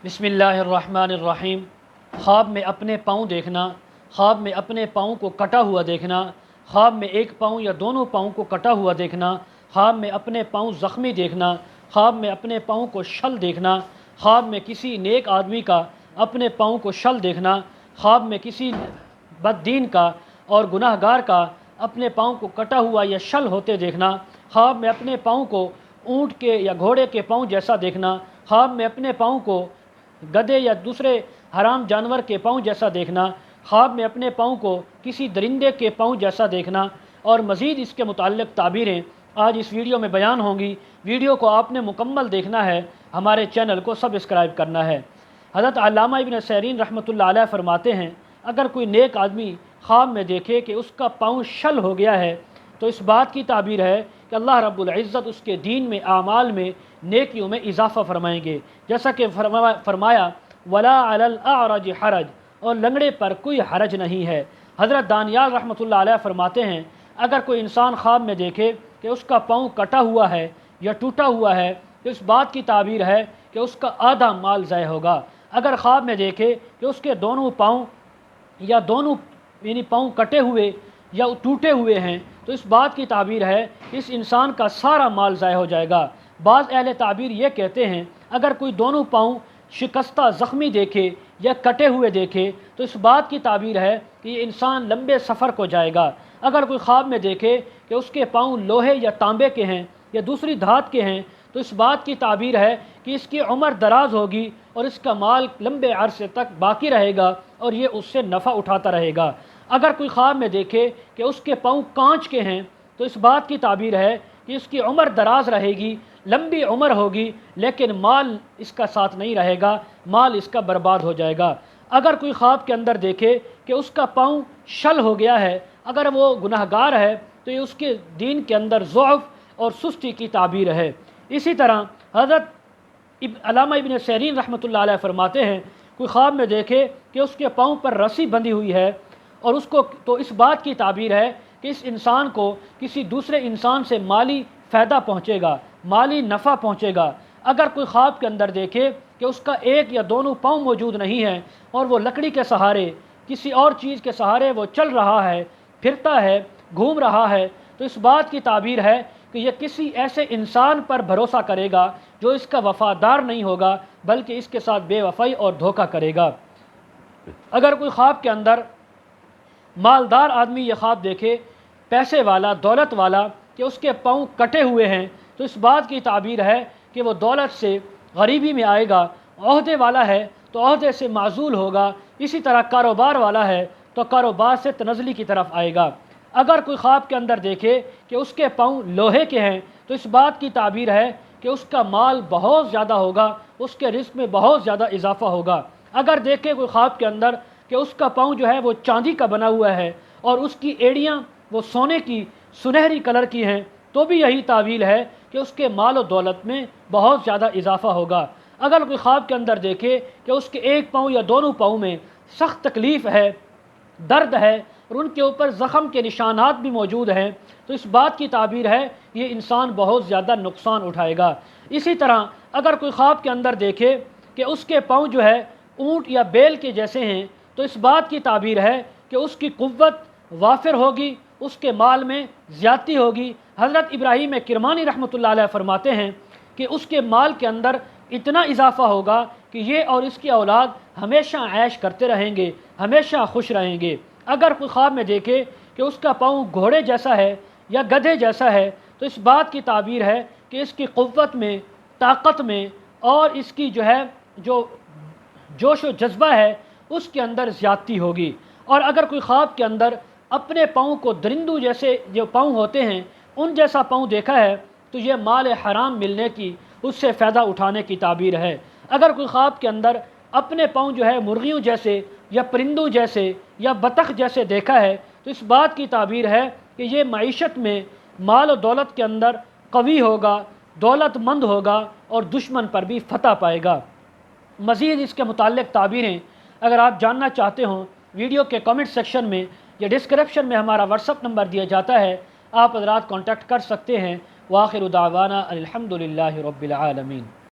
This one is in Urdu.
بسم اللہ الرحمن الرحیم۔ خواب میں اپنے پاؤں دیکھنا، خواب میں اپنے پاؤں کو کٹا ہوا دیکھنا، خواب میں ایک پاؤں یا دونوں پاؤں کو کٹا ہوا دیکھنا، خواب میں اپنے پاؤں زخمی دیکھنا، خواب میں اپنے پاؤں کو شل دیکھنا، خواب میں کسی نیک آدمی کا اپنے پاؤں کو شل دیکھنا، خواب میں کسی بددین کا اور گناہ گار کا اپنے پاؤں کو کٹا ہوا یا شل ہوتے دیکھنا، خواب میں اپنے پاؤں کو اونٹ کے یا گھوڑے کے پاؤں جیسا دیکھنا، خواب میں اپنے پاؤں کو گدھے یا دوسرے حرام جانور کے پاؤں جیسا دیکھنا، خواب میں اپنے پاؤں کو کسی درندے کے پاؤں جیسا دیکھنا، اور مزید اس کے متعلق تعبیریں آج اس ویڈیو میں بیان ہوں گی۔ ویڈیو کو آپ نے مکمل دیکھنا ہے، ہمارے چینل کو سبسکرائب کرنا ہے۔ حضرت علامہ ابن سیرین رحمۃ اللہ علیہ فرماتے ہیں، اگر کوئی نیک آدمی خواب میں دیکھے کہ اس کا پاؤں شل ہو گیا ہے تو اس بات کی تعبیر ہے کہ اللہ رب العزت اس کے دین میں، اعمال میں، نیکیوں میں اضافہ فرمائیں گے، جیسا کہ فرمایا ولا علی الاعرج حرج، اور لنگڑے پر کوئی حرج نہیں ہے۔ حضرت دانیال رحمۃ اللہ علیہ فرماتے ہیں، اگر کوئی انسان خواب میں دیکھے کہ اس کا پاؤں کٹا ہوا ہے یا ٹوٹا ہوا ہے تو اس بات کی تعبیر ہے کہ اس کا آدھا مال ضائع ہوگا۔ اگر خواب میں دیکھے کہ اس کے دونوں پاؤں یا دونوں پاؤں کٹے ہوئے یا ٹوٹے ہوئے ہیں تو اس بات کی تعبیر ہے کہ اس انسان کا سارا مال ضائع ہو جائے گا۔ بعض اہل تعبیر یہ کہتے ہیں، اگر کوئی دونوں پاؤں شکستہ زخمی دیکھے یا کٹے ہوئے دیکھے تو اس بات کی تعبیر ہے کہ یہ انسان لمبے سفر کو جائے گا۔ اگر کوئی خواب میں دیکھے کہ اس کے پاؤں لوہے یا تانبے کے ہیں یا دوسری دھات کے ہیں تو اس بات کی تعبیر ہے کہ اس کی عمر دراز ہوگی اور اس کا مال لمبے عرصے تک باقی رہے گا اور یہ اس سے نفع اٹھاتا رہے گا۔ اگر کوئی خواب میں دیکھے کہ اس کے پاؤں کانچ کے ہیں تو اس بات کی تعبیر ہے کہ اس کی عمر دراز رہے گی، لمبی عمر ہوگی، لیکن مال اس کا ساتھ نہیں رہے گا، مال اس کا برباد ہو جائے گا۔ اگر کوئی خواب کے اندر دیکھے کہ اس کا پاؤں شل ہو گیا ہے، اگر وہ گناہ گار ہے تو یہ اس کے دین کے اندر ضعف اور سستی کی تعبیر ہے۔ اسی طرح حضرت علامہ ابن سیرین رحمۃ اللہ علیہ فرماتے ہیں، کوئی خواب میں دیکھے کہ اس کے پاؤں پر رسی بندھی ہوئی ہے اور اس کو تو اس بات کی تعبیر ہے کہ اس انسان کو کسی دوسرے انسان سے مالی فائدہ پہنچے گا، مالی نفع پہنچے گا۔ اگر کوئی خواب کے اندر دیکھے کہ اس کا ایک یا دونوں پاؤں موجود نہیں ہیں اور وہ لکڑی کے سہارے، کسی اور چیز کے سہارے وہ چل رہا ہے، پھرتا ہے، گھوم رہا ہے، تو اس بات کی تعبیر ہے کہ یہ کسی ایسے انسان پر بھروسہ کرے گا جو اس کا وفادار نہیں ہوگا بلکہ اس کے ساتھ بے وفائی اور دھوکہ کرے گا۔ اگر کوئی خواب کے اندر مالدار آدمی یہ خواب دیکھے، پیسے والا، دولت والا، کہ اس کے پاؤں کٹے ہوئے ہیں تو اس بات کی تعبیر ہے کہ وہ دولت سے غریبی میں آئے گا، عہدے والا ہے تو عہدے سے معزول ہوگا، اسی طرح کاروبار والا ہے تو کاروبار سے تنزلی کی طرف آئے گا۔ اگر کوئی خواب کے اندر دیکھے کہ اس کے پاؤں لوہے کے ہیں تو اس بات کی تعبیر ہے کہ اس کا مال بہت زیادہ ہوگا، اس کے رزق میں بہت زیادہ اضافہ ہوگا۔ اگر دیکھے کوئی خواب کے اندر کہ اس کا پاؤں جو ہے وہ چاندی کا بنا ہوا ہے اور اس کی ایڑیاں وہ سونے کی سنہری کلر کی ہیں تو بھی یہی تعویل ہے کہ اس کے مال و دولت میں بہت زیادہ اضافہ ہوگا۔ اگر کوئی خواب کے اندر دیکھے کہ اس کے ایک پاؤں یا دونوں پاؤں میں سخت تکلیف ہے، درد ہے اور ان کے اوپر زخم کے نشانات بھی موجود ہیں تو اس بات کی تعبیر ہے یہ انسان بہت زیادہ نقصان اٹھائے گا۔ اسی طرح اگر کوئی خواب کے اندر دیکھے کہ اس کے پاؤں جو ہے اونٹ یا بیل کے جیسے ہیں تو اس بات کی تعبیر ہے کہ اس کی قوت وافر ہوگی، اس کے مال میں زیادتی ہوگی۔ حضرت ابراہیم کرمانی رحمۃ اللہ علیہ فرماتے ہیں کہ اس کے مال کے اندر اتنا اضافہ ہوگا کہ یہ اور اس کی اولاد ہمیشہ عیش کرتے رہیں گے، ہمیشہ خوش رہیں گے۔ اگر کوئی خواب میں دیکھے کہ اس کا پاؤں گھوڑے جیسا ہے یا گدھے جیسا ہے تو اس بات کی تعبیر ہے کہ اس کی قوت میں، طاقت میں اور اس کی جو ہے جو جوش و جذبہ ہے اس کے اندر زیادتی ہوگی۔ اور اگر کوئی خواب کے اندر اپنے پاؤں کو درندوں جیسے جو پاؤں ہوتے ہیں ان جیسا پاؤں دیکھا ہے تو یہ مال حرام ملنے کی، اس سے فائدہ اٹھانے کی تعبیر ہے۔ اگر کوئی خواب کے اندر اپنے پاؤں جو ہے مرغیوں جیسے یا پرندوں جیسے یا بطخ جیسے دیکھا ہے تو اس بات کی تعبیر ہے کہ یہ معیشت میں، مال و دولت کے اندر قوی ہوگا، دولت مند ہوگا اور دشمن پر بھی فتح پائے گا۔ مزید اس کے متعلق تعبیریں اگر آپ جاننا چاہتے ہوں، ویڈیو کے کامنٹ سیکشن میں یا ڈسکرپشن میں ہمارا واٹس ایپ نمبر دیا جاتا ہے، آپ حضرات کانٹیکٹ کر سکتے ہیں۔ وآخر دعوانا الحمد للہ رب العالمین۔